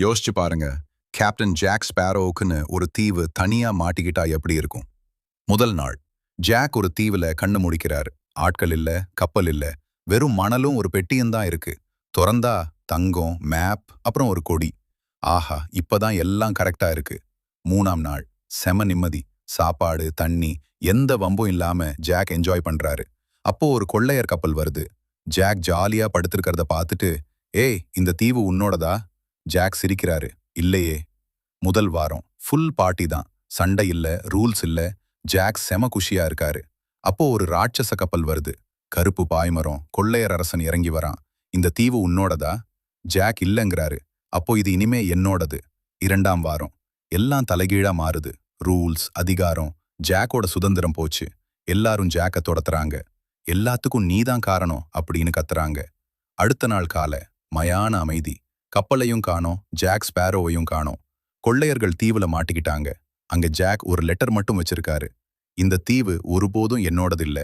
யோசிச்சு பாருங்க. Captain jack ஸ்பேரோவுக்குன்னு ஒரு தீவு தனியா மாட்டிக்கிட்டா எப்படி இருக்கும்? முதல் நாள் ஜாக் ஒரு தீவுல கண்ணு முழிக்கிறாரு. ஆட்கள் இல்ல, கப்பல் இல்ல, வெறும் மணலும் ஒரு பெட்டியும் தான் இருக்கு. தொறந்தா தங்கம், மேப், அப்புறம் ஒரு கொடி. ஆஹா, இப்பதான் எல்லாம் கரெக்டா இருக்கு. மூணாம் நாள் செம நிம்மதி. சாப்பாடு, தண்ணி, எந்த வம்பும் இல்லாம ஜாக் என்ஜாய் பண்றாரு. அப்போ ஒரு கொள்ளையர் கப்பல் வருது. ஜாக் ஜாலியா படுத்திருக்கிறத பார்த்துட்டு, ஏய், இந்த தீவு உன்னோடதா? ஜாக் சிரிக்கிறாரு. இல்லையே. முதல் வாரம் ஃபுல் பார்ட்டி தான். சண்டை இல்ல, ரூல்ஸ் இல்ல. ஜாக் செம குஷியா இருக்காரு. அப்போ ஒரு ராட்சச கப்பல் வருது. கருப்பு பாய்மரம், கொள்ளையர் அரசன் இறங்கி வரான். இந்த தீவு உன்னோடதா? ஜாக் இல்லங்கிறாரு. அப்போ இது இனிமே என்னோடது. இரண்டாம் வாரம் எல்லாம் தலைகீழா மாறுது. ரூல்ஸ், அதிகாரம், ஜாக்கோட சுதந்திரம் போச்சு. எல்லாரும் ஜாக்க துரத்துறாங்க. எல்லாத்துக்கும் நீதான் காரணம் அப்படின்னு கத்துறாங்க. அடுத்த நாள் காலை மயான அமைதி. கப்பலையும் காணோம், ஜாக் ஸ்பேரோவையும் காணோம். கொள்ளையர்கள் தீவுல மாட்டிக்கிட்டாங்க. அங்க ஜாக் ஒரு லெட்டர் மட்டும் வச்சிருக்காரு. இந்த தீவு ஒருபோதும் என்னோடதில்ல.